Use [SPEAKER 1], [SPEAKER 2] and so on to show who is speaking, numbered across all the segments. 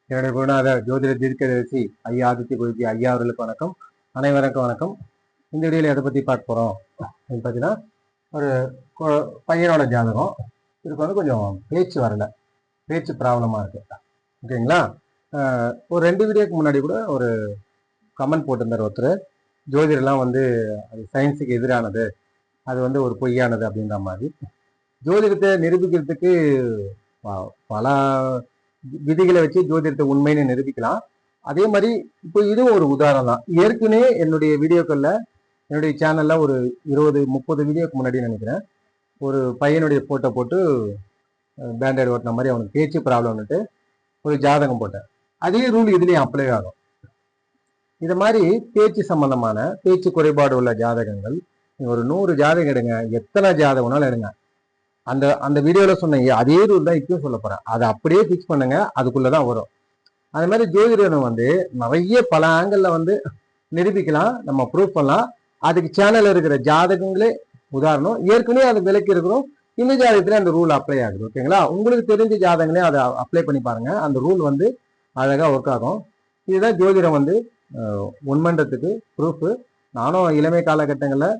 [SPEAKER 1] என்னுடைய குருநாத ஜோதிட தீர்க்கதரிசி ஐயா ஆதித்ய குருஜி ஐயா அவர்களுக்கு வணக்கம். அனைவருக்கும் வணக்கம். இந்த வீடியோவில் எதை பற்றி பார்க்க போகிறோம் அப்படின்னு பார்த்தீங்கன்னா, ஒரு பையனோட ஜாதகம். இதுக்கு வந்து கொஞ்சம் பேச்சு வரல, பேச்சு ப்ராப்ளமாக இருக்குது. ஓகேங்களா? ஒரு 2 வீடியோக்கு முன்னாடி கூட ஒரு கமெண்ட் போட்டிருந்தார் ஒருத்தர், ஜோதிடெல்லாம் வந்து அது சயின்ஸுக்கு எதிரானது, அது வந்து ஒரு பொய்யானது அப்படின்ற மாதிரி. ஜோதிடத்தை நிரூபிக்கிறதுக்கு பல விதிகளை வச்சு ஜோதிடத்தை உண்மைன்னு நிரூபிக்கலாம். அதே மாதிரி இப்போ இதுவும் ஒரு உதாரணம் தான். ஏற்கனவே என்னுடைய வீடியோக்கள்ல, என்னுடைய சேனல்ல ஒரு 20-30 வீடியோக்கு முன்னாடி நினைக்கிறேன், ஒரு பையனுடைய போட்டோ போட்டு பேண்டேட் ஓட்டின மாதிரி அவனுக்கு பேச்சு ப்ராப்ளம்னுட்டு ஒரு ஜாதகம் போட்டேன். அதே ரூல் இதுலேயும் அப்ளை ஆகும். இது மாதிரி பேச்சு சம்பந்தமான பேச்சு குறைபாடு உள்ள ஜாதகங்கள் ஒரு 100 ஜாதகம் எடுங்க, எத்தனை ஜாதகம்னாலும் எடுங்க. அந்த வீடியோல சொன்ன அதே ரூல் தான் இப்பயும் சொல்ல போறேன். அதை அப்படியே ஃபிக்ஸ் பண்ணுங்க, அதுக்குள்ளதான் வரும். அது மாதிரி ஜோதிடம் வந்து நிறைய பல ஆங்கிள் வந்து நிரூபிக்கலாம், நம்ம ப்ரூவ் பண்ணலாம். அதுக்கு சேனல் இருக்கிற ஜாதகங்களே உதாரணம். ஏற்கனவே அது விலைக்கு இருக்கிறோம். இந்த ஜாதகத்துல அந்த ரூல் அப்ளை ஆகுது. ஓகேங்களா? உங்களுக்கு தெரிஞ்ச ஜாதகங்களே அதை அப்ளை பண்ணி பாருங்க. அந்த ரூல் வந்து அழகா ஒர்க் ஆகும். இதுதான் ஜோதிடம் வந்து உண்மைன்றதுக்கு ப்ரூஃப். நானும் இளமை காலகட்டங்களில்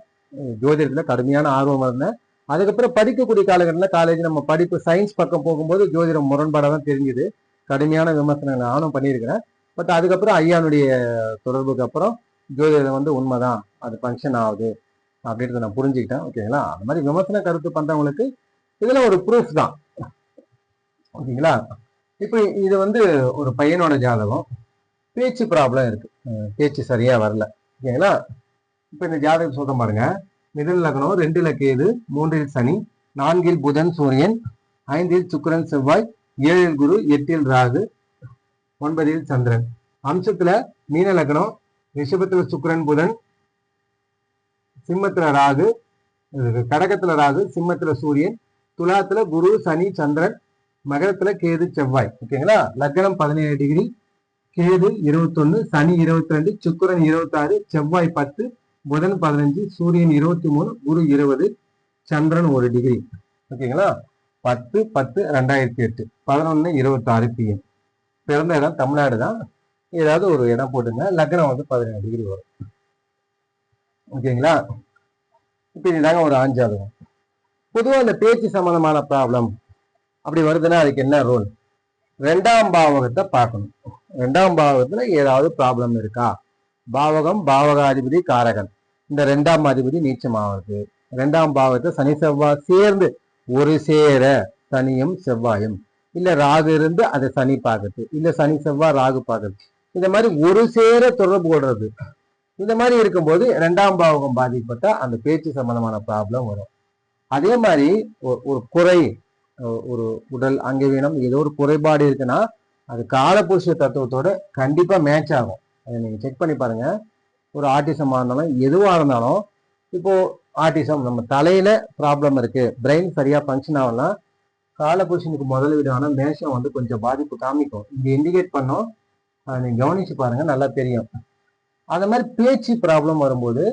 [SPEAKER 1] ஜோதிடத்துல கடுமையான ஆர்வம் இருந்தேன். அதுக்கப்புறம் படிக்கக்கூடிய காலகட்டத்தில் காலேஜ் நம்ம படிப்பு சயின்ஸ் பக்கம் போகும்போது ஜோதிடம் முரண்பாடாக தான் தெரிஞ்சுது. கடுமையான விமர்சனங்கள் நானும் பண்ணியிருக்கிறேன். பட் அதுக்கப்புறம் ஐயானுடைய தொடர்புக்கு அப்புறம் ஜோதிடம் வந்து உண்மைதான், அது ஃபங்க்ஷன் ஆகுது அப்படின்றத நான் புரிஞ்சுக்கிட்டேன். ஓகேங்களா? அந்த மாதிரி விமர்சன கருத்து பண்றவங்களுக்கு இதெல்லாம் ஒரு ப்ரூஃப் தான். ஓகேங்களா? இப்போ இது வந்து ஒரு பையனோட ஜாதகம். பேச்சு ப்ராப்ளம் இருக்கு, பேச்சு சரியா வரல. ஓகேங்களா? இப்போ இந்த ஜாதகம் சொல்ற பாருங்க. மிதுன லக்னம், 2 கேது, 3 சனி, 4 புதன் சூரியன், 5 சுக்கிரன் செவ்வாய், 7 குரு, 8 ராகு, 9 சந்திரன். அம்சத்துல மீன லக்னம், ரிஷபத்துல சுக்கிரன் புதன், சிம்மத்துல ராகு, கடகத்துல ராகு, சிம்மத்துல சூரியன், துலாத்துல குரு சனி சந்திரன், மகரத்துல கேது செவ்வாய். ஓகேங்களா? லக்னம் 17 டிகிரி, கேது 21, சனி 22, சுக்கிரன் 26, செவ்வாய் 10, புதன் 15, சூரியன் 23, குரு 20, சந்திரன் 1 டிகிரி. ஓகேங்களா? 10-10-2008, 11-26 PM. பிறந்த இடம் தமிழ்நாடு தான். ஏதாவது ஒரு இடம் போட்டுங்க. லக்னம் வந்து 17 டிகிரி வரும். ஓகேங்களா? இப்ப இதுதாங்க ஒரு ஆஞ்சாதகம். பொதுவாக அந்த பேச்சு சம்பந்தமான ப்ராப்ளம் அப்படி வருதுன்னா அதுக்கு என்ன ரோல்? 2ஆம் பாவகத்தை பார்க்கணும். 2ஆம் பாவகத்துல ஏதாவது ப்ராப்ளம் இருக்கா? பாவகம் பாவகாதிபதி காரகன். இந்த 2ஆம் அதிபதி நீச்சமாவது. 2ஆம் பாவத்தை சனி செவ்வாய் சேர்ந்து ஒரு சேர சனியும் செவ்வாயும், இல்ல ராகு இருந்து அதை சனி பார்க்கறது, இல்ல சனி செவ்வாய் ராகு பார்க்கறது, இந்த மாதிரி ஒரு சேர தொடர்பு கொள்றது. இந்த மாதிரி இருக்கும்போது 2ஆம் பாவகம் பாதிக்கப்பட்டா அந்த பேச்சு சம்பந்தமான ப்ராப்ளம் வரும். அதே மாதிரி ஒரு குறை, ஒரு உடல் அங்கவீனம், ஏதோ ஒரு குறைபாடு இருக்குன்னா அது காலபுருஷ தத்துவத்தோட கண்டிப்பா மேட்ச் ஆகும். அதை நீங்க செக் பண்ணி பாருங்க. ஒரு ஆட்டிசமா இருந்தாலும் எதுவா இருந்தாலும், இப்போ ஆட்டிசம் நம்ம தலையில ப்ராப்ளம் இருக்கு, பிரெயின் சரியா ஃபங்க்ஷன் ஆகலாம், காலபுருஷனுக்கு முதல் வீடான மேஷம் வந்து கொஞ்சம் பாதிப்பு காமிக்கும். இங்க இண்டிகேட் பண்ணோம், அதை நீங்க கவனிச்சு பாருங்க, நல்லா தெரியும். அந்த மாதிரி பேச்சு ப்ராப்ளம் வரும்போது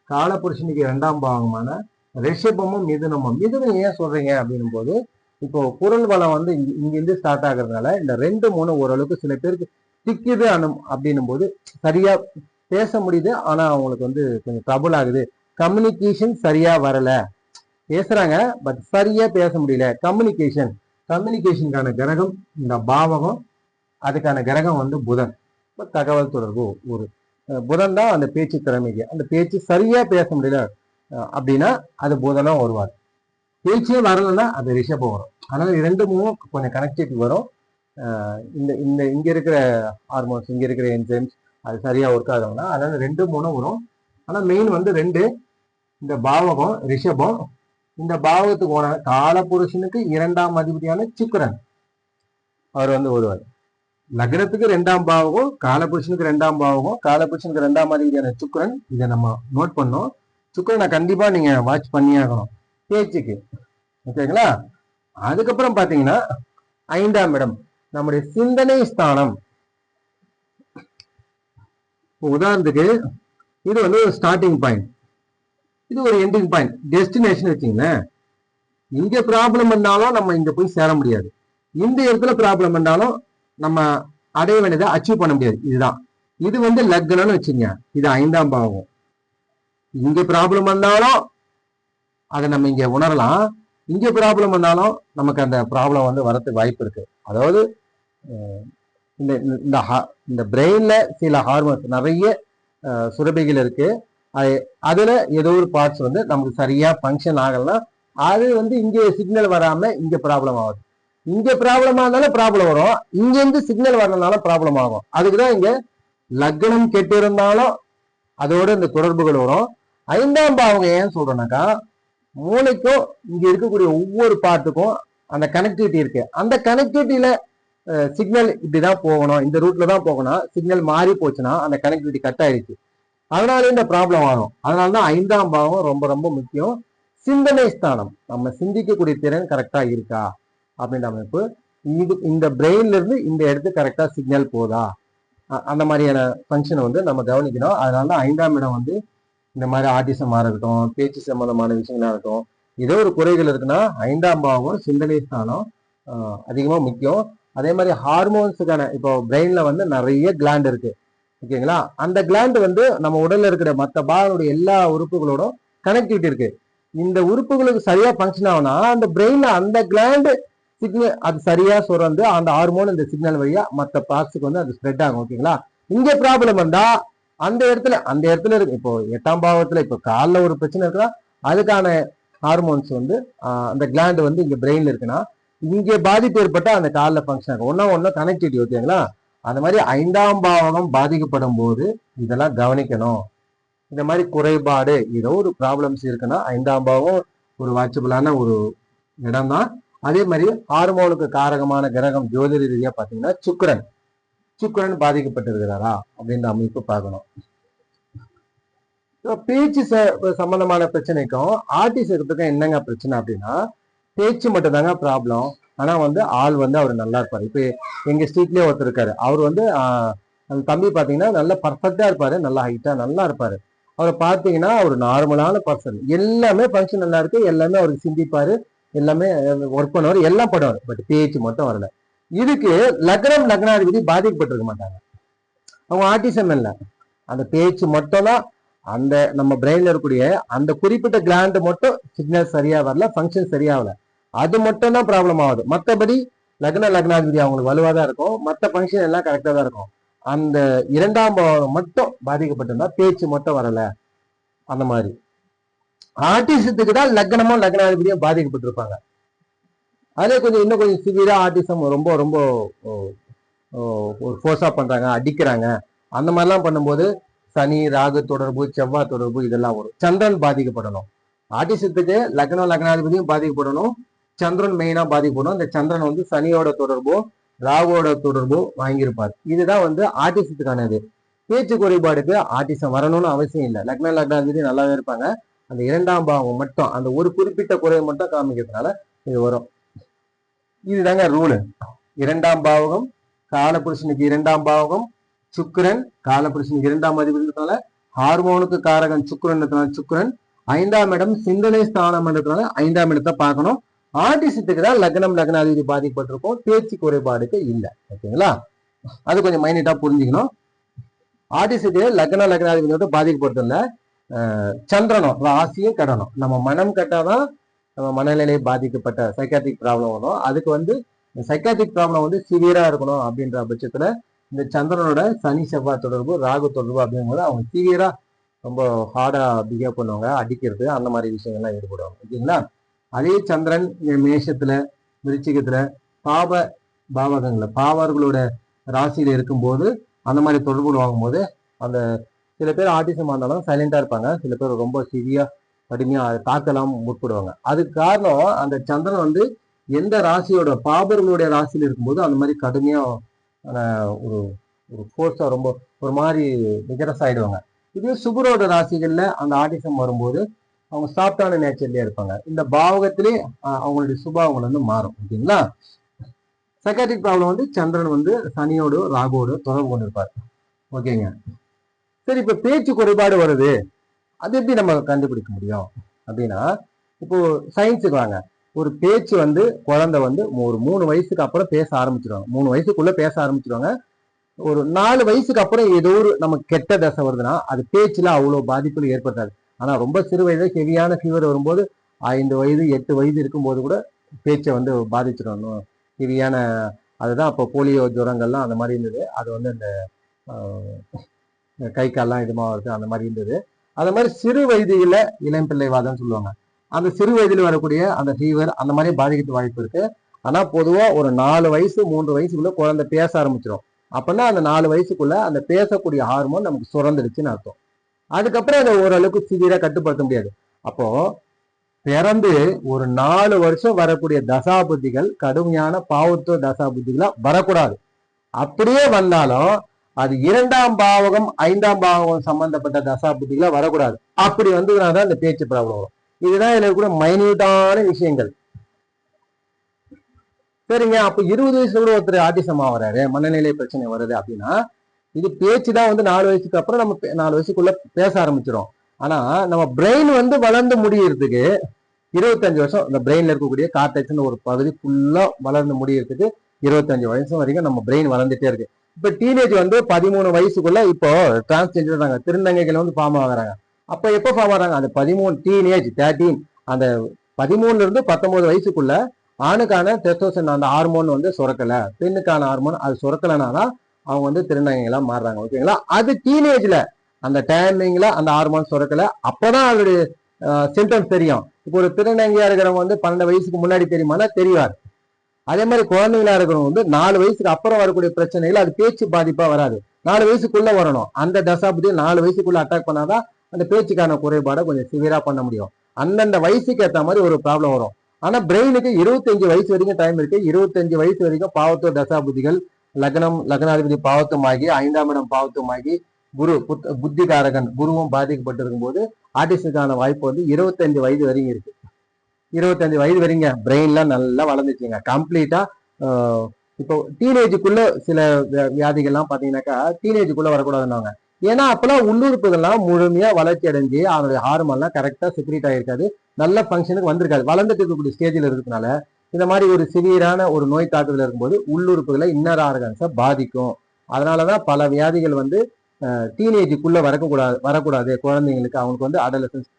[SPEAKER 1] காலபுருஷனுக்கு 2ஆம் பாவமான ரிஷபமும் மிதுனமும். மிதுனம் ஏன் சொல்றீங்க அப்படின்னும் போது, இப்போ குரல் வளம் வந்து இங்கிருந்து ஸ்டார்ட் ஆகுறதுனால இந்த 2-3 ஓரளவுக்கு சில பேருக்கு திக்குது அப்படின்னும் போது சரியா பேச முடியுது, ஆனா அவங்களுக்கு வந்து கொஞ்சம் ட்ரபுள் ஆகுது. கம்யூனிகேஷன் சரியா வரல, பேசுறாங்க பட் சரியா பேச முடியல. கம்யூனிகேஷனுக்கான கிரகம் இந்த பாவகம், அதுக்கான கிரகம் வந்து புதன். தகவல் தொடர்பு ஒரு புதன் தான் அந்த பேச்சு திறமைக்கு. அந்த பேச்சு சரியா பேச முடியல அப்படின்னா அது புதனும் வருவார். பேச்சே வரலன்னா அது ரிஷபம் வரும். அதனால 2-3 கொஞ்சம் கனெக்டிவிட்டி வரும். இங்க இருக்கிற ஹார்மோன்ஸ், இங்க இருக்கிற என்சைம்ஸ் அது சரியா ஒர்க் ஆகும்னா அதனால 2-3 வரும். ஆனா மெயின் வந்து 2. இந்த பாவகம் ரிஷபம், இந்த பாவகத்துக்கு போன காலபுருஷனுக்கு 2ஆம் அதிபதியான சுக்கிரன் அவர் வந்து வருவார். லக்னத்துக்கு 2ஆம் பாவகம், காலபுருஷனுக்கு 2ஆம் பாவகம், காலபுருஷனுக்கு 2ஆம் அதிபதியான சுக்கிரன். இதை நம்ம நோட் பண்ணோம். சுக்கிரனை கண்டிப்பா நீங்க வாட்ச் பண்ணி ஆகணும் பேச்சுக்கு. ஓகேங்களா? அதுக்கப்புறம் பாத்தீங்கன்னா 5ஆம் இடம் நம்முடைய சிந்தனை ஸ்தானம். உதாரணத்துக்கு இது வந்து ஒரு ஸ்டார்டிங் பாயிண்ட், இது ஒரு எண்டிங் பாயிண்ட், டெஸ்டினேஷன் வச்சுங்களேன். இங்க ப்ராப்ளம் இருந்தாலும் நம்ம இங்க போய் சேர முடியாது. இந்த இடத்துல ப்ராப்ளம் இருந்தாலும் நம்ம அடைய வேண்டியதை அச்சீவ் பண்ண முடியாது. இதுதான் இது வந்து லக்னம்னு வச்சுங்க. இது 5ஆம் பாவம். இங்க ப்ராப்ளம் வந்தாலும் அதை நம்ம இங்க உணரலாம். இங்க ப்ராப்ளம் வந்தாலும் நமக்கு அந்த ப்ராப்ளம் வந்து வரதுக்கு வாய்ப்பு இருக்கு. அதாவது இந்த இந்த இந்த பிரெயின்ல சில ஹார்மோன்ஸ் நிறைய சுரபிகள் இருக்கு. அதுல ஏதோ ஒரு பார்ட்ஸ் வந்து நமக்கு சரியா ஃபங்க்ஷன் ஆகலைன்னா அது வந்து இங்க சிக்னல் வராம இங்க ப்ராப்ளம் ஆகுது. இங்க ப்ராப்ளம் ஆனாலும் ப்ராப்ளம் வரும், இங்க இருந்து சிக்னல் வரனாலும் ப்ராப்ளம் ஆகும். அதுக்குதான் இங்க லக்னம் கெட்டு இருந்தாலும் அதோட இந்த தொடர்புகள் வரும். 5ஆம் பாவம் ஏன் சொல்றேன்னாக்கா, மூளைக்கும் இங்க இருக்கக்கூடிய ஒவ்வொரு பார்ட்டுக்கும் அந்த கனெக்டிவிட்டி இருக்கு. அந்த கனெக்டிவிட்டியில சிக்னல் இப்படிதான் போகணும், இந்த ரூட்ல தான் போகணும், சிக்னல் மாறி போச்சுன்னா அந்த கனெக்டிவிட்டி கட் ஆயிடுச்சு. அதனால இந்த ப்ராப்ளம் ஆகும். அதனாலதான் 5ஆம் பாவம் ரொம்ப ரொம்ப முக்கியம். சிந்தனை ஸ்தானம், நம்ம சிந்திக்கக்கூடிய திறன் கரெக்டா இருக்கா அப்படின்ற அமைப்பு. இந்த பிரெயின்ல இருந்து இந்த இடத்துக்கு கரெக்டா சிக்னல் போதா, அந்த மாதிரியான ஃபங்க்ஷனை வந்து நம்ம கவனிக்கணும். அதனாலதான் 5ஆம் இடம் வந்து இந்த மாதிரி ஆர்டிசமா இருக்கட்டும், பேச்சு சம்பந்தமான விஷயங்களா இருக்கட்டும், ஏதோ ஒரு குறைகள் இருக்குன்னா 5ஆம் பாவம் சிந்தனை ஸ்தானம் அதிகமா முக்கியம். அதே மாதிரி ஹார்மோன்ஸுக்கான இப்போ பிரெயின்ல வந்து நிறைய கிளாண்ட் இருக்கு, ஓகேங்களா. அந்த கிளாண்ட் வந்து நம்ம உடல்ல இருக்கிற மற்ற பாகனுடைய எல்லா உறுப்புகளோடும் கனெக்டிவிட்டி இருக்கு. இந்த உறுப்புகளுக்கு சரியா ஃபங்க்ஷன் ஆகுனா அந்த பிரெயின்ல அந்த கிளாண்ட் சிக்னல் அது சரியா சுரந்து அந்த ஹார்மோன் இந்த சிக்னல் வழியா மற்ற பார்ட்ஸுக்கு வந்து அது ஸ்ப்ரெட் ஆகும், ஓகேங்களா. இங்க ப்ராப்ளம் வந்தா அந்த இடத்துல இருக்கு. இப்போ 8ஆம் பாவத்துல இப்போ காலில் ஒரு பிரச்சனை இருக்குன்னா அதுக்கான ஹார்மோன்ஸ் வந்து அந்த கிளாண்ட் வந்து இங்க பிரெயின்ல இருக்குன்னா இங்க பாதிப்பு ஏற்பட்டா அந்த காலில் ஃபங்க்ஷன் ஆகும். ஒன்னும் கனெக்டிவிட்டி, ஓகேங்களா. அந்த மாதிரி 5ஆம் பாவகம் பாதிக்கப்படும் போது இதெல்லாம் கவனிக்கணும். இந்த மாதிரி குறைபாடு ஏதோ ஒரு ப்ராப்ளம்ஸ் இருக்குன்னா 5ஆம் பாவம் ஒரு வாட்சபிளான ஒரு இடம் தான். அதே மாதிரி ஹார்மோனுக்கு காரகமான கிரகம் ஜோதிட ரீதியா பாத்தீங்கன்னா சுக்கிரன் பாதிக்கப்பட்டிருக்கிறாரா அப்படின்ற அமைப்பு பார்க்கணும். பேச்சு சம்பந்தமான பிரச்சனைக்கும் ஆர்டிசத்துக்கும் என்னங்க பிரச்சனை அப்படின்னா, பேச்சு மட்டும் தாங்க ப்ராப்ளம். ஆனா வந்து ஆள் வந்து அவர் நல்லா இருப்பாரு. இப்ப எங்க ஸ்ட்ரீட்லயே ஒருத்தர் இருக்காரு. அவர் வந்து அந்த தம்பி பாத்தீங்கன்னா நல்லா பர்ஃபெக்டா இருப்பாரு, நல்லா ஹைட்டா நல்லா இருப்பாரு. அவரை பாத்தீங்கன்னா ஒரு நார்மலான பர்சன், எல்லாமே ஃபங்க்ஷன் நல்லா இருக்கு, எல்லாமே அவருக்கு சிந்திப்பாரு, எல்லாமே ஒர்க் பண்ணுவார், எல்லாம் பண்ணுவார். பட் பேச்சு மட்டும் வரல. இதுக்கு லக்னாதிபதி பாதிக்கப்பட்டிருக்க மாட்டாங்க. அவங்க ஆர்டிசம் இல்லை, அந்த பேச்சு மட்டும் தான். அந்த நம்ம பிரெயின்ல இருக்கக்கூடிய அந்த குறிப்பிட்ட கிளாண்ட் மட்டும் சிக்னல் சரியா வரல, ஃபங்க்ஷன் சரியாகல, அது மட்டும் தான் ப்ராப்ளம் ஆகுது. மற்றபடி லக்னாதிபதி அவங்களுக்கு வலுவா தான் இருக்கும், மற்ற ஃபங்க்ஷன் எல்லாம் கரெக்டா தான் இருக்கும். அந்த 2ஆம் பாவம் மட்டும் பாதிக்கப்பட்டிருந்தா பேச்சு மட்டும் வரல. அந்த மாதிரி ஆர்டிசத்துக்கு தான் லக்னமும் லக்னாதிபதியும் பாதிக்கப்பட்டிருப்பாங்க. அதே இன்னும் கொஞ்சம் சிவியரா ஆர்டிசம் ரொம்ப ரொம்ப ஒரு ஃபோர்ஸா பண்றாங்க, அடிக்கிறாங்க, அந்த மாதிரிலாம் பண்ணும்போது சனி ராகு தொடர்பு, செவ்வாய் தொடர்பு இதெல்லாம் வரும். சந்திரன் பாதிக்கப்படணும். ஆர்டிசத்துக்கு லக்னாதிபதியும் பாதிக்கப்படணும், சந்திரன் மெயினா பாதிக்கப்படும். இந்த சந்திரன் வந்து சனியோட தொடர்போ ராகுவோட தொடர்போ வாங்கியிருப்பார். இதுதான் வந்து ஆர்டிசத்துக்கானது. பேச்சு குறைபாடுக்கு ஆர்டிசம் வரணும்னு அவசியம் இல்லை. லக்னாதிபதி நல்லாவே இருப்பாங்க. அந்த 2ஆம் பாவம் மட்டும் அந்த ஒரு குறிப்பிட்ட குறையை மட்டும் காமிக்கிறதுனால இது வரும். இதுதாங்க ரூலு. 2ஆம் பாவகம் காலபுருஷனுக்கு 2ஆம் பாவகம் சுக்கிரன், காலபுருஷனுக்கு 2ஆம் அதிபதினால ஹார்மோனுக்கு காரகன் சுக்கிரன். 5ஆம் இடம் சிந்தனை ஸ்தானம் என்றதுனால 5ஆம் இடத்தை பார்க்கணும். ஆர்டிசத்துக்கு தான் லக்னாதிபதி பாதிக்கப்பட்டிருக்கும், பேச்சு குறைபாடுக்கு இல்லை, ஓகேங்களா. அது கொஞ்சம் மைனிட்டா புரிஞ்சுக்கணும். ஆர்டிசத்துக்கு லக்னாதிபதியோட பாதிக்கப்பட்டதில்ல, சந்திரனும் ராசியும் கட்டணும். நம்ம மனம் கட்டாதான் நம்ம மனநிலை பாதிக்கப்பட்ட சைக்காட்ரிக் ப்ராப்ளம் வரும். அதுக்கு வந்து சைக்காட்ரிக் ப்ராப்ளம் வந்து சிவியரா இருக்கணும் அப்படின்ற பட்சத்துல இந்த சந்திரனோட சனி செவ்வாய் தொடர்பு ராகு தொடர்பு அப்படிங்கும்போது அவங்க சிவியரா ரொம்ப ஹார்டா பிஹேவ் பண்ணுவாங்க, அடிக்கிறது அந்த மாதிரி விஷயங்கள்லாம் ஈடுபடுவாங்க, ஓகேங்களா. அதே சந்திரன் மேஷத்துல விருச்சிகத்துல பாவகங்கள்ல பாவர்களோட ராசியில இருக்கும்போது அந்த மாதிரி தொடர்பு வாங்கும்போது அந்த சில பேர் ஆர்டிசமா இருந்தாலும் சைலண்டா இருப்பாங்க, சில பேர் ரொம்ப சிவியா கடுமையா தாக்கலாம் முற்படுவாங்க. அதுக்கு காரணம் அந்த சந்திரன் வந்து எந்த ராசியோட பாபர்களுடைய ராசியில இருக்கும்போது அந்த மாதிரி கடுமையா ஒரு ஒரு ஃபோர்ஸா ரொம்ப ஒரு மாதிரி விகரஸ் ஆயிடுவாங்க. இதே சுபரோட ராசிகள்ல அந்த ஆர்டிசம் வரும்போது அவங்க சாஃப்டான நேச்சர்லயே இருப்பாங்க. இந்த பாவகத்திலே அவங்களுடைய சுபாவங்கள் வந்து மாறும், ஓகேங்களா. சைக்காட்ரிக் ப்ராப்ளம் வந்து சந்திரன் வந்து சனியோடு ராகுவோடு தொடர்பு கொண்டு இருப்பார், ஓகேங்க. சரி, இப்ப பேச்சு குறைபாடு வருது, அது எப்படி நம்ம கண்டுபிடிக்க முடியும் அப்படின்னா, இப்போ சயின்ஸுக்கு வாங்க. ஒரு பேச்சு வந்து குழந்தை வந்து ஒரு 3 வயசுக்கு அப்புறம் பேச ஆரம்பிச்சிருவாங்க, 3 வயசுக்குள்ள பேச ஆரம்பிச்சிருவாங்க. ஒரு 4 வயசுக்கு அப்புறம் ஏதோ ஒரு நமக்கு கெட்ட தசை வருதுன்னா அது பேச்சுல அவ்வளவு பாதிப்புகள் ஏற்பட்டாது. ஆனா ரொம்ப சிறு வயதுல ஹெவியான ஃபீவர் வரும்போது 5 வயது 8 வயது இருக்கும்போது கூட பேச்சை வந்து பாதிச்சிடணும். ஹெவியான அதுதான் அப்போ போலியோ ஜுரங்கள்லாம் அந்த மாதிரி இருந்தது. அது வந்து இந்த கை கால்லாம் இதுமா வருது அந்த மாதிரி இருந்தது. அந்த மாதிரி சிறு வயதில இளம் பிள்ளைவாதம் சொல்லுவாங்க. அந்த சிறு வயதில் வரக்கூடிய அந்த ஃபீவர் அந்த மாதிரி பாதிக்கிறதுக்கு வாய்ப்பு இருக்கு. ஆனா பொதுவா ஒரு 4 வயசு 3 வயசுக்குள்ள குழந்தை பேச ஆரம்பிச்சிடும். அப்படின்னா அந்த 4 வயசுக்குள்ள அந்த பேசக்கூடிய ஹார்மோன் நமக்கு சுரந்துடுச்சுன்னு அர்த்தம். அதுக்கப்புறம் அதை ஓரளவுக்கு சிவியரா கட்டுப்படுத்த முடியாது. அப்போ பிறந்து ஒரு 4 வருஷம் வரக்கூடிய தசாபுத்திகள் கடுமையான பாவத்துவ தசாபுத்திகளா வரக்கூடாது. அப்படியே வந்தாலும் அது 2ஆம் பாவகம் 5ஆம் பாவகம் சம்பந்தப்பட்ட தசாபுத்திகளா வரக்கூடாது. அப்படி வந்ததுனால இந்த பேச்சு ப்ராப்ளம் வரும். இதுதான் இதுல கூட மைன்யூட்டான விஷயங்கள். சரிங்க, அப்ப 20 வயசுல கூட ஒருத்தர் ஆட்டிசமா வராரு, மனநிலை பிரச்சனை வருது அப்படின்னா இது பேச்சு தான் வந்து 4 வயசுக்கு அப்புறம் நம்ம 4 வயசுக்குள்ள பேச ஆரம்பிச்சிடும். ஆனா நம்ம பிரெயின் வந்து வளர்ந்து முடியறதுக்கு 25 வருஷம் இந்த பிரெயின்ல இருக்கக்கூடிய கார்டெக்ஸ்னு ஒரு பகுதி ஃபுல்லா வளர்ந்து முடியறதுக்கு 25 வயசு வரைக்கும் நம்ம பிரெயின் வளர்ந்துட்டே இருக்கு. இப்ப டீனேஜ் வந்து 13 வயசுக்குள்ள இப்போ டிரான்ஸ்ஜெண்டர் திருநங்கைகள் வந்து ஃபார்ம் ஆகுறாங்க. அப்ப எப்ப ஃபார்ம் ஆகிறாங்க? அந்த 13 டீனேஜ் 13 அந்த 13ல இருந்து 19 வயசுக்குள்ள ஆணுக்கான டெஸ்டோஸ்டெரான் அந்த ஹார்மோன் வந்து சுரக்கல, பெண்ணுக்கான ஹார்மோன் அது சுரக்கலனாதான் அவங்க வந்து திருநங்கைகளா மாறுறாங்க. ஓகேங்களா? அது டீனேஜ்ல அந்த டைமிங்ல அந்த ஹார்மோன் சுரக்கல, அப்பதான் அதோடைய சிம்டம்ஸ் தெரியும். இப்போ ஒரு திருநங்கையா இருக்கிறவங்க வந்து 12 வயசுக்கு முன்னாடி தெரியுமானா தெரியாது. அதே மாதிரி குழந்தைங்களா இருக்கிறவங்க வந்து 4 வயசுக்கு அப்புறம் வரக்கூடிய பிரச்சனைகள் அது பேச்சு பாதிப்பா வராது. 4 வயசுக்குள்ள வரணும். அந்த தசாபுத்தியை 4 வயசுக்குள்ள அட்டாக் பண்ணாதான் அந்த பேச்சுக்கான குறைபாடை கொஞ்சம் சிவியரா பண்ண முடியும். அந்தந்த வயசுக்கு ஏற்ற மாதிரி ஒரு ப்ராப்ளம் வரும். ஆனா பிரெயினுக்கு 25 வயசு வரைக்கும் டைம் இருக்கு. 25 வயசு வரைக்கும் பாவத்துவ தசாபுத்திகள் லக்னாதிபதி பாவத்துவமாகி 5ஆம் இடம் பாவத்துவமாகி குரு புத்திகாரகன் குருவும் பாதிக்கப்பட்டிருக்கும் போது ஆர்டிஸ்டுக்கான வாய்ப்பு வந்து 25 வயது வரைக்கும் இருக்கு. 25 வயது வரைங்க பிரெயின்லாம் நல்லா வளர்ந்துச்சுங்க கம்ப்ளீட்டா. இப்போ டீனேஜுக்குள்ள சில வியாதிகள்லாம் பாத்தீங்கன்னாக்கா டீனேஜுக்குள்ள வரக்கூடாதுன்னாங்க. ஏன்னா அப்பெல்லாம் உள்ளுறுப்புகள்லாம் முழுமையா வளர்ச்சி அடைஞ்சு அதனுடைய ஹார்மோன்லாம் கரெக்டா செக்ரீட் ஆயிருக்காது, நல்ல ஃபங்க்ஷனுக்கு வந்திருக்காது. வளர்ந்துட்டு இருக்கக்கூடிய ஸ்டேஜில் இருக்கிறதுனால இந்த மாதிரி ஒரு சிவியரான ஒரு நோய் தாக்குதல் இருக்கும்போது உள்ளுறுப்புகளை இன்னர் ஆர்கன்ஸை பாதிக்கும். அதனாலதான் பல வியாதிகள் வந்து டீனேஜுக்குள்ள வரக்கூடாது குழந்தைங்களுக்கு. அவங்களுக்கு வந்து அடலசன்ஸ்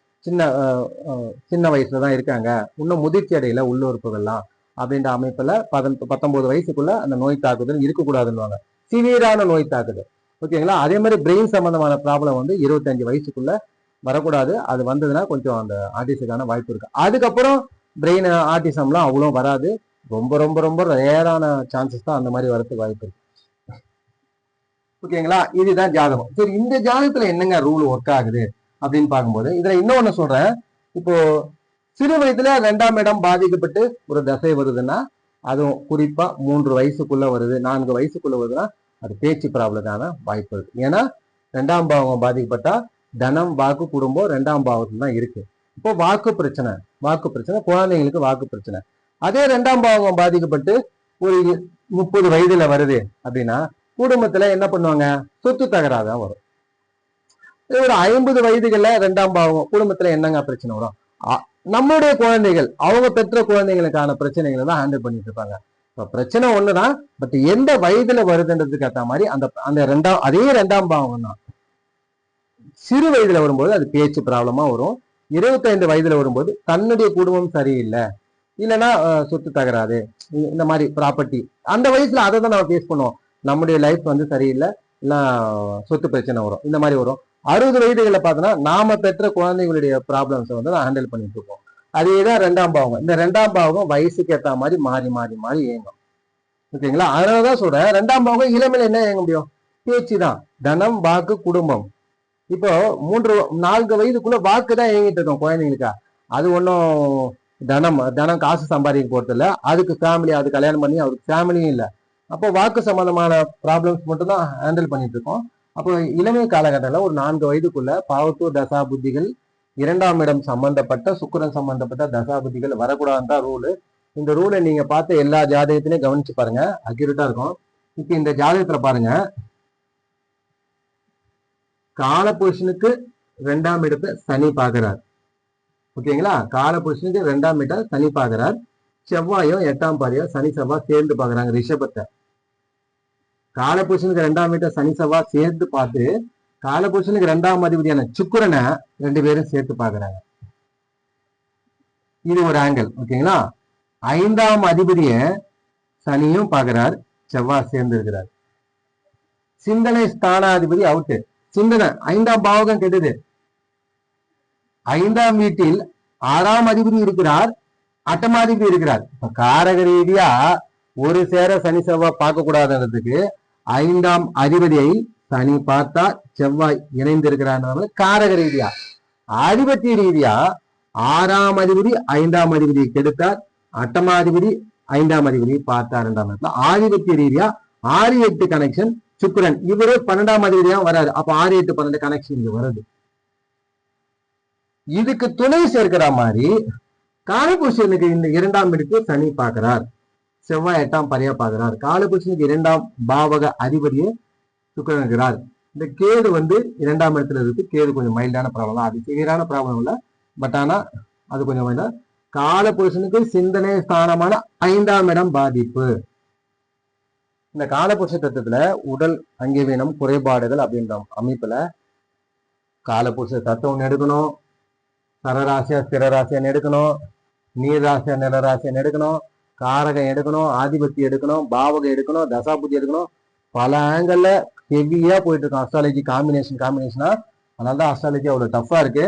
[SPEAKER 1] சின்ன வயசுல தான் இருக்காங்க, இன்னும் முதிர்ச்சி அடையில உள்ளுறுப்புகள்லாம் அப்படின்ற அமைப்புல 19 வயசுக்குள்ள அந்த நோய் தாக்குதல் இருக்கக்கூடாதுன்னு சிவியரான நோய் தாக்குதல். ஓகேங்களா? அதே மாதிரி பிரெயின் சம்பந்தமான ப்ராப்ளம் வந்து 25 வயசுக்குள்ள வரக்கூடாது. அது வந்ததுன்னா கொஞ்சம் அந்த ஆர்டிஸ்டுக்கான வாய்ப்பு இருக்கு. அதுக்கப்புறம் பிரெயின் ஆர்டிசம்லாம் அவ்வளோ வராது. ரொம்ப ரொம்ப ரொம்ப ரேரான சான்சஸ் தான் அந்த மாதிரி வரதுக்கு வாய்ப்பு இருக்கு. ஓகேங்களா? இதுதான் ஜாதகம். சரி, இந்த ஜாதகத்துல என்னங்க ரூல் ஒர்க் ஆகுது அப்படின்னு பார்க்கும்போது இதுல இன்னொன்னு சொல்றேன். இப்போ சிறு வயதுல 2ஆம் இடம் பாதிக்கப்பட்டு ஒரு தசை வருதுன்னா அதுவும் குறிப்பா 3 வயசுக்குள்ள வருது 4 வயசுக்குள்ள வருதுன்னா அது பேச்சு ப்ராப்ளத்தான வாய்ப்பு இருக்கு. ஏன்னா 2ஆம் பாவம் பாதிக்கப்பட்டா தனம் வாக்கு குடும்பம் 2ஆம் பாவத்துல தான் இருக்கு. இப்போ வாக்கு பிரச்சனை குழந்தைங்களுக்கு வாக்கு பிரச்சனை. அதே 2ஆம் பாவம் பாதிக்கப்பட்டு ஒரு 30 வயதுல வருது அப்படின்னா குடும்பத்துல என்ன பண்ணுவாங்க? சொத்து தகராறு தான் வரும். ஒரு 50 வயதுகள்ல 2ஆம் பாவம் குடும்பத்துல என்னங்க பிரச்சனை வரும்? நம்மளுடைய குழந்தைகள் அவங்க பெற்ற குழந்தைகளுக்கான பிரச்சனைகளை தான் ஹேண்டில் பண்ணிட்டு இருப்பாங்க. பிரச்சனை ஒண்ணுதான், பட் எந்த வயதுல வருதுன்றதுக்கு ஏற்ற மாதிரி அந்த அதே 2ஆம் பாவம் தான் சிறு வயதுல வரும்போது அது பேச்சு ப்ராப்ளமா வரும். 25 வயதுல வரும்போது தன்னுடைய குடும்பம் சரியில்லை, இல்லைன்னா சொத்து தகராறு, இந்த மாதிரி ப்ராப்பர்ட்டி அந்த வயசுல அதை தான் நம்ம ஃபேஸ் பண்ணுவோம். நம்முடைய லைஃப் வந்து சரியில்லை, இல்லை சொத்து பிரச்சனை வரும், இந்த மாதிரி வரும். 60 வயதுகளில் பார்த்தோன்னா நாம பெற்ற குழந்தைகளுடைய ப்ராப்ளம்ஸை வந்து ஹேண்டில் பண்ணிட்டு இருக்கோம். அதேதான் 2ஆம் பாவம். இந்த 2ஆம் பாவம் வயசுக்கு ஏற்ற மாதிரி மாறி மாறி மாறி இயங்கும். ஓகேங்களா? அதனாலதான் சொல்றேன் 2ஆம் பாவம் இளமையில என்ன இயங்க முடியும்? பேச்சு தான். தனம் வாக்கு குடும்பம். இப்போ 4 வயதுக்குள்ள வாக்கு தான் இயங்கிட்டு இருக்கோம் குழந்தைங்களுக்கா. அது ஒன்றும் தனம் காசு சம்பாதிக்க போறது இல்லை. அதுக்கு ஃபேமிலி, அது கல்யாணம் பண்ணி அவருக்கு ஃபேமிலியும் இல்லை. அப்போ வாக்கு சம்பந்தமான ப்ராப்ளம்ஸ் மட்டும் தான் ஹேண்டில் பண்ணிட்டு இருக்கோம். அப்போ இளமை காலகட்டத்தில் ஒரு 4 வயதுக்குள்ள பாவத்துவ தசா புத்திகள் 2ஆம் இடம் சம்பந்தப்பட்ட சுக்கிரன் சம்பந்தப்பட்ட தசா புத்திகள் வரக்கூடாதுன்னு தான் ரூலு. இந்த ரூலை நீங்க பார்த்த எல்லா ஜாதகத்திலையும் கவனிச்சு பாருங்க, அக்யூரேட்டா இருக்கும். இப்ப இந்த ஜாதகத்துல பாருங்க, கால புருஷனுக்கு 2ஆம் இடத்தை சனி பார்க்கிறார். ஓகேங்களா? கால புருஷனுக்கு 2ஆம் இடம் சனி பார்க்கிறார். செவ்வாயும் 8ஆம் பாதியா சனி செவ்வாய் சேர்ந்து பார்க்கறாங்க ரிஷபத்தை. காலபுருஷனுக்கு 2ஆம் வீட்டை சனி செவ்வாய் சேர்த்து பார்த்து காலபுருஷனுக்கு 2ஆம் அதிபதியான சுக்கிரனை 2 பேரும் சேர்த்து பாக்குறாங்க. இது ஒரு ஆங்கிள். ஓகேங்களா? 5ஆம் அதிபதிய சனியும் பாக்குறார், செவ்வாய் சேர்ந்து இருக்கிறார். சிந்தனை ஸ்தானாதிபதி அவுட்டு. சிந்தனை 5ஆம் பாவகம் கெடுது. 5ஆம் வீட்டில் 6ஆம் அதிபதி இருக்கிறார், 8ஆம் அதிபதி இருக்கிறார். இப்ப காரக ரீதியா ஒரு சேர சனி செவ்வாய் பார்க்க கூடாதுன்றதுக்கு 5ஆம் அதிபதியை சனி பார்த்தா செவ்வாய் இணைந்து இருக்கிறார். காரக ரீதியா. அதிபத்திய ரீதியா 6ஆம் அதிபதி 5ஆம் அதிபதியை கெடுத்தார், 8ஆம் அதிபதி 5ஆம் அதிபதியை பார்த்தார். ஆதிபத்திய ரீதியா 6-8 கனெக்ஷன் சுக்கிரன். இவரு 12ஆம் அதிபதியா வராது. அப்ப 6-8-12 கனெக்ஷன் இங்க வருது. இதுக்கு துணை சேர்க்கிற மாதிரி காலபுருஷனுக்கு இந்த 2ஆம் இடத்துக்கு சனி பார்க்கிறார், செவ்வாய் 8ஆம் பறையா பார்க்கிறார். காலபுருஷனுக்கு 2ஆம் பாவக அதிபதியை சுக்கிரன் இருக்கிறார். இந்த கேது 2ஆம் இடத்துல இருக்கு. கேது கொஞ்சம் மைல்டான ப்ராப்ளம் தான், அது சிவியரான ப்ராப்ளம் இல்லை. பட் ஆனா அது கொஞ்சம் மைல்டா. காலபுருஷனுக்கு சிந்தனை ஸ்தானமான 5ஆம் இடம் பாதிப்பு. இந்த காலபுருஷ தத்துவத்துல உடல் அங்கவீனம் குறைபாடுகள் அப்படின்ற அமைப்புல காலபுருஷ தத்துவம் எடுக்கணும், சரராசியா ஸ்திரராசியான்னு எடுக்கணும், நீர்ராசியா நிலராசியான்னு எடுக்கணும், காரகம் எடுக்கணும், ஆதிபத்தியம் எடுக்கணும், பாவகம் எடுக்கணும், தசாபுத்தி எடுக்கணும். பல ஆங்கிள் ஹெவியா போயிட்டு இருக்கும் அஸ்ட்ராலஜி காம்பினேஷனா. அதனாலதான் அஸ்ட்ராலஜி அவ்வளவு டஃபா இருக்கு.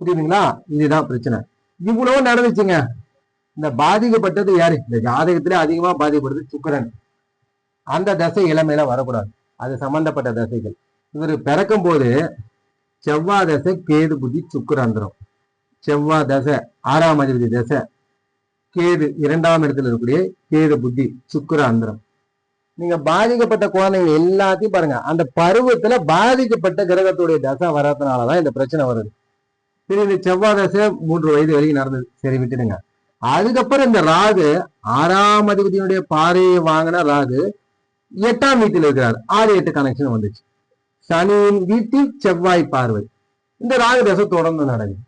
[SPEAKER 1] புரியுதுங்களா? இதுதான் பிரச்சனை. இவ்வளவு நடந்துச்சுங்க. இந்த பாதிக்கப்பட்டது யாரு? இந்த ஜாதகத்திலே அதிகமா பாதிக்கப்படுது சுக்கிரன். அந்த தசை இளமையில வரக்கூடாது, அது சம்பந்தப்பட்ட தசைகள். இவர் பிறக்கும் போது செவ்வாய் தசை கேது புத்தி சுக்கிரந்திரம். செவ்வாய் தசை 6ஆம் அதிபதி தசை, கேது 2ஆம் இடத்துல இருக்கக்கூடிய கேது புத்தி சுக்கிராந்திரம். நீங்க பாதிக்கப்பட்ட குழந்தைங்க எல்லாத்தையும் பாருங்க, அந்த பருவத்துல பாதிக்கப்பட்ட கிரகத்துடைய தசை வர்றதுனாலதான் இந்த பிரச்சனை வருது. சரி, இந்த செவ்வாய் தசை 3 வயது வரைக்கும் நடந்தது, சரி விட்டுடுங்க. அதுக்கப்புறம் இந்த ராகு 6ஆம் அதிபதியினுடைய பார்வையை வாங்கின ராகு 8ஆம் வீட்டில் இருக்கிறார். 6-8 கனெக்ஷன் வந்துச்சு. சனியின் வீட்டில் செவ்வாய் பார்வை. இந்த ராகு தசை தொடர்ந்து நடக்குது.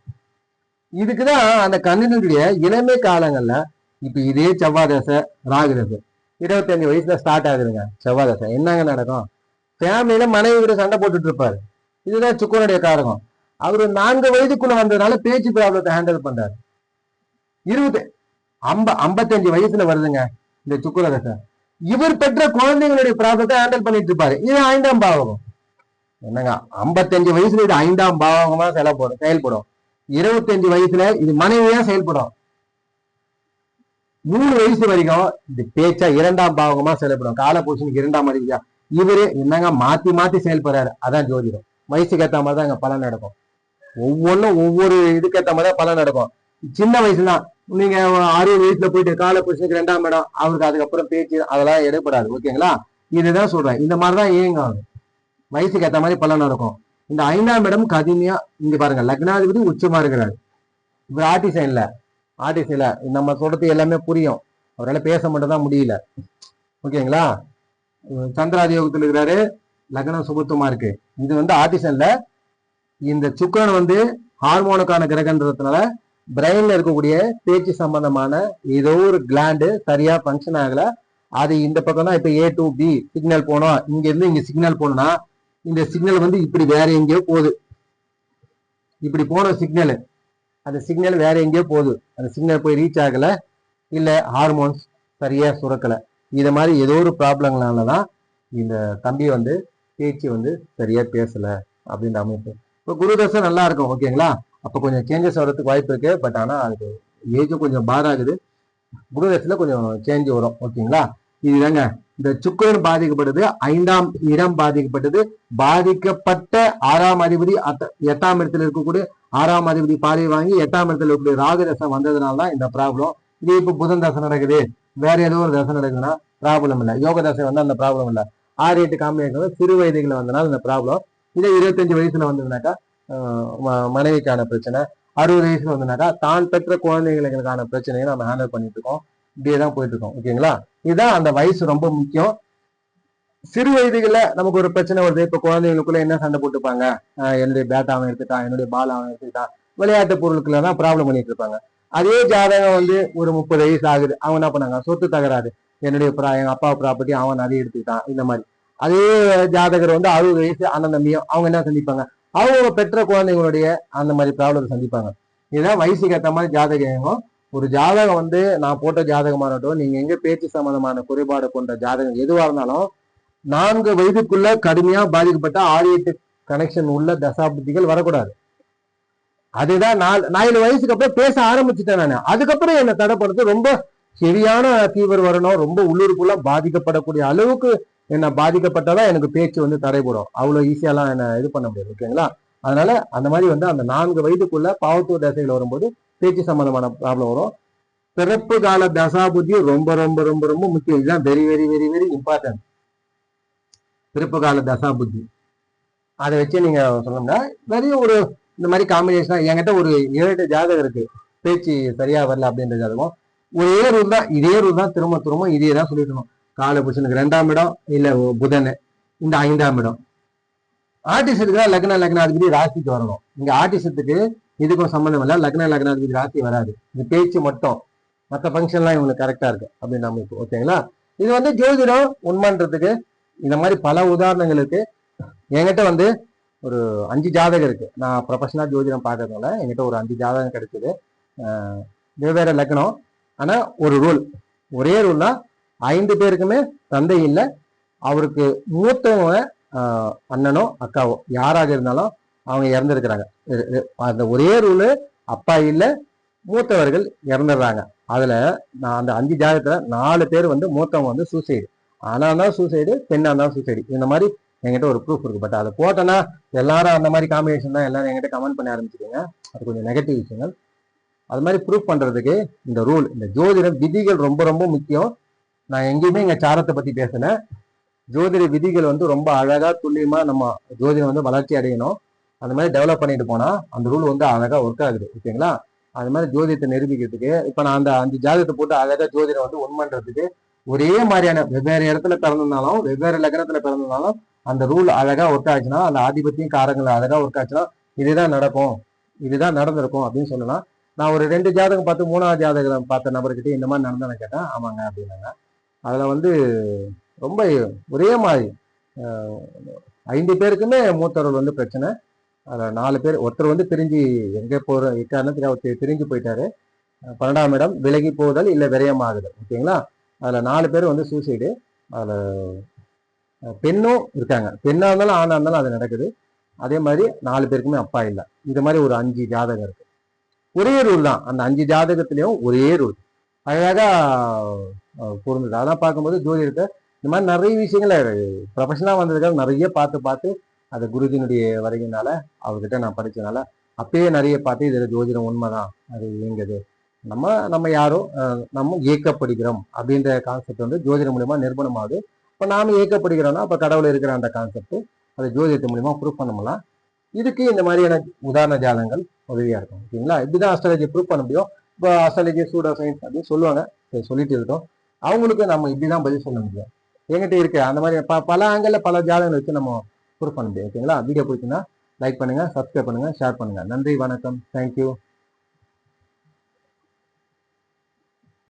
[SPEAKER 1] இதுக்குதான் அந்த கண்ணினுடைய இளமை காலங்கள்ல இப்ப இதே செவ்வாய் தசை ராகு தசை 25 வயசுல ஸ்டார்ட் ஆகுதுங்க. செவ்வாய் தசை என்னங்க நடக்கும்? ஃபேமிலியில மனைவி கூட சண்டை போட்டுட்டு இருப்பாரு. இதுதான் சுக்கரனுடைய காரகம். அவரு 4 வயதுக்குள்ள வந்ததுனால பேச்சு ப்ராப்ளத்தை ஹேண்டில் பண்றாரு. 55 வயசுல வருதுங்க இந்த சுக்கிர தசை. இவர் பெற்ற குழந்தைங்களுடைய ப்ராப்ளத்தை ஹேண்டில் பண்ணிட்டு இருப்பாரு. இது 5ஆம் பாவகம். என்னங்க 55 வயசுல இது 5ஆம் பாவகமா செயல்படும். 25 வயசுல இது மனைவியா செயல்படும். 3 வயசு வரைக்கும் இது பேச்சா 2ஆம் பாவகமா செயல்படும். காலபுருஷனுக்கு 2ஆம் அதிபதியா இவரு என்னங்க மாத்தி மாத்தி செயல்படுறாரு. அதான் ஜோதிடம். வயசுக்கு ஏத்த மாதிரிதான் அங்க பலன் நடக்கும். ஒவ்வொன்றும் ஒவ்வொரு இதுக்கு ஏத்த மாதிரிதான் பலன் நடக்கும். சின்ன வயசுலாம் நீங்க 60 வயசுல போயிட்டு காலபுருஷனுக்கு 2ஆம் இடம், அவருக்கு அதுக்கப்புறம் பேச்சு அதெல்லாம் எடுப்படாது. ஓகேங்களா? இதுதான் சொல்றேன். இந்த மாதிரிதான் ஏங்கும். வயசுக்கு ஏற்ற மாதிரி பலன் நடக்கும். இந்த 5ஆம் இடம் கடுமையா இங்க பாருங்க, லக்னாதிபதி உச்சமா இருக்கிறாரு. இவர் ஆர்டிசைன்ல நம்ம சொல்றது எல்லாமே புரியும், அவரால் பேச மட்டும் தான் முடியல. ஓகேங்களா? சந்திராதி யோகத்தில் இருக்கிறாரு, லக்னம் சுபத்துவமா இருக்கு. இது ஆர்டிசன்ல இந்த சுக்கிரன் ஹார்மோனுக்கான கிரகன்றதுனால பிரெயின்ல இருக்கக்கூடிய பேச்சு சம்பந்தமான ஏதோ ஒரு கிளாண்டு சரியா ஃபங்க்ஷன் ஆகல. அது இந்த பக்கம் தான். இப்ப A to B சிக்னல் போனோம், இங்க இருந்து இங்க சிக்னல் போனோம்னா இந்த சிக்னல் இப்படி வேற எங்கேயோ போகுது. இப்படி போன சிக்னல், அந்த சிக்னல் வேற எங்கேயோ போகுது. அந்த சிக்னல் போய் ரீச் ஆகல, இல்ல ஹார்மோன்ஸ் சரியா சுரக்கல. இத மாதிரி ஏதோ ஒரு ப்ராப்ளங்களாலதான் இந்த தம்பி பேச்சு சரியா பேசல அப்படின்ற அமைப்பு. இப்போ குரு தசை நல்லா இருக்கும். ஓகேங்களா? அப்ப கொஞ்சம் சேஞ்சஸ் வர்றதுக்கு வாய்ப்பு இருக்கு. பட் ஆனா அதுக்கு ஏஜும் கொஞ்சம் பார் ஆகுது. குரு தசையில கொஞ்சம் சேஞ்ச் வரும். ஓகேங்களா? இதுதாங்க இந்த சுக்கிரன் பாதிக்கப்படுது, 5ஆம் இடம் பாதிக்கப்பட்டது. பாதிக்கப்பட்ட 6ஆம் அதிபதி 8ஆம் இடத்துல இருக்கக்கூடிய 6ஆம் அதிபதி பார்வை வாங்கி 8ஆம் இடத்துல இருக்கக்கூடிய ராகு தசை வந்ததுனால தான் இந்த ப்ராப்ளம். இது இப்ப புதன் தசை நடக்குது, வேற ஏதோ ஒரு தசை நடக்குதுன்னா ப்ராப்ளம் இல்லை. யோக தசை அந்த ப்ராப்ளம் இல்லை. 6-8 காம்பினேஷன் சிறு வயதுகளை வந்தனால இந்த ப்ராப்ளம். இதே 25 வயசுல வந்ததுனாக்கா மனைவிக்கான பிரச்சனை, 60 வயசுல வந்ததுனாக்கா தான் பெற்ற குழந்தைகளுக்கான பிரச்சனையை நம்ம ஹேண்டில் பண்ணிட்டு இருக்கோம். இப்படியேதான் போயிட்டு இருக்கோம். ஓகேங்களா? இதுதான் அந்த வயசு ரொம்ப முக்கியம். சிறு வயதுகள்ல நமக்கு ஒரு பிரச்சனை வருது. இப்ப குழந்தைகளுக்குள்ள என்ன சண்டை போட்டுப்பாங்க, என்னுடைய பேட் அவன் எடுத்துட்டான், என்னுடைய பால் அவன் எடுத்துக்கிட்டான், விளையாட்டு பொருட்கள் எல்லாம் ப்ராப்ளம் பண்ணிட்டு இருப்பாங்க. அதே ஜாதகம் ஒரு 30 வயசு ஆகுது, அவங்க என்ன பண்ணாங்க, சொத்து தகராறு. என்னுடைய எங்க அப்பா ப்ராப்பர்ட்டி அவன் நிறைய எடுத்துக்கிட்டான், இந்த மாதிரி. அதே ஜாதகர் வந்து 60 வயசு அண்ணன் தம்பியும் அவங்க என்ன சந்திப்பாங்க, அவங்க பெற்ற குழந்தைங்களுடைய அந்த மாதிரி ப்ராப்ளத்தை சந்திப்பாங்க. இதுதான் வயசுக்கு ஏற்ற மாதிரி ஜாதகம். ஒரு ஜாதகம் வந்து நான் போட்ட ஜாதகமா இருக்கட்டும், நீங்க எங்க பேச்சு சம்பந்தமான குறைபாடு கொண்ட ஜாதகம் எதுவா இருந்தாலும் 4 வயதுக்குள்ள கடுமையா பாதிக்கப்பட்ட 6-8 கனெக்ஷன் உள்ள தசாபுத்திகள் வரக்கூடாது. அதுதான் 4 வயசுக்கு அப்புறம் பேச ஆரம்பிச்சுட்டேன் நான். அதுக்கப்புறம் என்ன தடை பண்ணுறது, ரொம்ப சரியான ஃபீவர் வரணும், ரொம்ப உள்ளூருக்குள்ள பாதிக்கப்படக்கூடிய அளவுக்கு என்ன பாதிக்கப்பட்டாதான் எனக்கு பேச்சு வந்து தடைபடும். அவ்வளவு ஈஸியாலாம் என்ன இது பண்ண முடியாது. ஓகேங்களா? அதனால அந்த மாதிரி வந்து அந்த 4 வயதுக்குள்ள பாவத்துவ தசையில் வரும்போது பேச்சு சம்பந்தமான ப்ராப்ளம் வரும். பிறப்பு கால தசாபுத்தி ரொம்ப ரொம்ப ரொம்ப ரொம்ப முக்கியம். இதுதான் very very very very important. பிறப்பு கால தசாபுத்தி அதை வச்சு நீங்க சொல்லணும்னா நிறைய ஒரு இந்த மாதிரி காம்பினேஷனா என்கிட்ட ஒரு 7 ஜாதகம் இருக்கு. பேச்சு சரியா வரல அப்படின்ற ஜாதகம். ஒரே ரூல் தான், இதே ரூல் தான், திரும்ப திரும்ப இதே தான் சொல்லிடணும். கால புருஷனுக்கு 2ஆம் இடம் இல்ல புதன், இந்த 5ஆம் இடம். ஆர்டிஸ்டுக்கு தான் லக்னாதிபதி ராசிக்கு வரணும். இங்க ஆர்டிஸ்டுக்கு இதுக்கும் சம்பந்தம் இல்லை, லக்னாதிபதி ராசி வராது. இது பேச்சு மட்டும், மற்ற ஃபங்க்ஷன்லாம் இவங்களுக்கு கரெக்டா இருக்கு அப்படின்னு நம்ம. ஓகேங்களா? இது வந்து ஜோதிடம் உண்மைன்றதுக்கு இந்த மாதிரி பல உதாரணங்கள் இருக்கு. என்கிட்ட வந்து ஒரு 5 ஜாதகம் இருக்கு. நான் ப்ரொஃபஷனல் ஜோதிடம் பார்க்கறதுனால என்கிட்ட ஒரு 5 ஜாதகம் கிடைச்சது. வெவ்வேறு லக்னம். ஆனா ஒரு ரூல், ஒரே ரூல் தான், 5 பேருக்குமே தந்தை இல்லை. அவருக்கு மூத்தவங்க அண்ணனோ அக்காவோ யாராக இருந்தாலும் அவங்க இறந்துருக்கிறாங்க. அந்த ஒரே ரூலு, அப்பா இல்லை, மூத்தவர்கள் இறந்துடுறாங்க. அதுல நான் அந்த 5 ஜாதகத்துல 4 பேர் வந்து மூத்தவங்க வந்து சூசைடு. ஆனா தான் சூசைடு, பெண்ணா இருந்தாலும் சூசைடு. இந்த மாதிரி என்கிட்ட ஒரு ப்ரூஃப் இருக்கு. பட் அதை போட்டேன்னா எல்லாரும் அந்த மாதிரி காம்பினேஷன் தான் எல்லாரும் என்கிட்ட கமெண்ட் பண்ண ஆரம்பிச்சிருங்க. அது கொஞ்சம் நெகட்டிவ் விஷயங்கள். அது மாதிரி ப்ரூஃப் பண்றதுக்கு இந்த ரூல், இந்த ஜோதிட விதிகள் ரொம்ப ரொம்ப முக்கியம். நான் எங்கேயுமே எங்க சாரத்தை பத்தி பேசினேன். ஜோதிட விதிகள் வந்து ரொம்ப அழகா துல்லியமா நம்ம ஜோதிடம் வந்து வளர்ச்சி அடையணும். அந்த மாதிரி டெவலப் பண்ணிட்டு போனா அந்த ரூல் வந்து அழகா ஒர்க் ஆகுது. ஓகேங்களா? அது மாதிரி ஜோதிடத்தை நிரூபிக்கிறதுக்கு இப்ப நான் அந்த 5 ஜாதகத்தை போட்டு அழகா ஜோதிடம் வந்து உண்மைன்றதுக்கு ஒரே மாதிரியான வெவ்வேறு இடத்துல பிறந்திருந்தாலும் வெவ்வேறு லக்னத்துல பிறந்திருந்தாலும் அந்த ரூல் அழகா ஒர்க் ஆச்சுன்னா, அந்த ஆதிபத்தியம் காரங்கள் அழகா ஒர்க் ஆச்சுன்னா இதுதான் நடக்கும், இதுதான் நடந்திருக்கும் அப்படின்னு சொல்லலாம். நான் ஒரு 2 ஜாதகம் பார்த்து 3ஆவது ஜாதகம் பார்த்த நபர்கிட்ட இந்த மாதிரி நடந்தானு கேட்டேன். ஆமாங்க அப்படின்னாங்க. அதுல வந்து ரொம்ப ஒரே மாதிரி 5 பேருக்குமே மூத்தவர்கள் வந்து பிரச்சனை. அதுல 4 பேர், ஒருத்தர் வந்து பிரிஞ்சு எங்க போற எக்காரணத்துக்கு அவர் பிரிஞ்சு போயிட்டாரு. 12ஆம் இடம் விலகி போதல் இல்ல விரயமாகுதல். ஓகேங்களா? அதுல 4 பேர் வந்து சூசைடு. அதுல பெண்ணும் இருக்காங்க. பெண்ணா இருந்தாலும் ஆணா இருந்தாலும் அது நடக்குது. அதே மாதிரி 4 பேருக்குமே அப்பா இல்லை. இது மாதிரி ஒரு 5 ஜாதகம் இருக்கு. ஒரே ரூல் தான், அந்த 5 ஜாதகத்திலையும் ஒரே ரூல் அழகா பொருந்தது. அதெல்லாம் பார்க்கும்போது ஜோதிடத்தை இந்த மாதிரி நிறைய விஷயங்களை ப்ரொஃபஷனலாக வந்ததுக்காக நிறைய பார்த்து அது குருஜினுடைய வருகையினால அவர்கிட்ட நான் படிச்சதுனால அப்பயே நிறைய பார்த்து இதில் ஜோதிடம் உண்மைதான், அது இயங்குது, நம்ம யாரோ நம்ம இயக்கப்படுகிறோம் அப்படின்ற கான்செப்ட் வந்து ஜோதிடம் மூலியமா நிரூபணமாகுது. இப்போ நாம இயக்கப்படுகிறோம்னா அப்போ கடவுள் இருக்கிற அந்த கான்செப்ட் அது ஜோதிடத்து மூலியமா ப்ரூவ் பண்ண முடியலாம். இதுக்கு இந்த மாதிரியான உதாரண ஜாதகங்கள் உதவியா இருக்கும். ஓகேங்களா? இப்படிதான் அஸ்ட்ராலஜி ப்ரூவ் பண்ண முடியும். இப்போ அஸ்ட்ராலஜி சூடோ சயின்ஸ் அப்படின்னு சொல்லுவாங்க, சொல்லிட்டு இருக்கோம். அவங்களுக்கு நம்ம இப்படிதான் பதில் சொல்ல முடியும். என்கிட்ட இருக்கு அந்த மாதிரி பல ஆங்கிள் பல ஜாதகங்கள் வச்சு நம்ம ப்ரூவ் பண்ண முடியும். ஓகேங்களா? வீடியோ பிடிச்சுன்னா லைக் பண்ணுங்க, சப்ஸ்கிரைப் பண்ணுங்க, ஷேர் பண்ணுங்க. நன்றி, வணக்கம், தேங்க்யூ.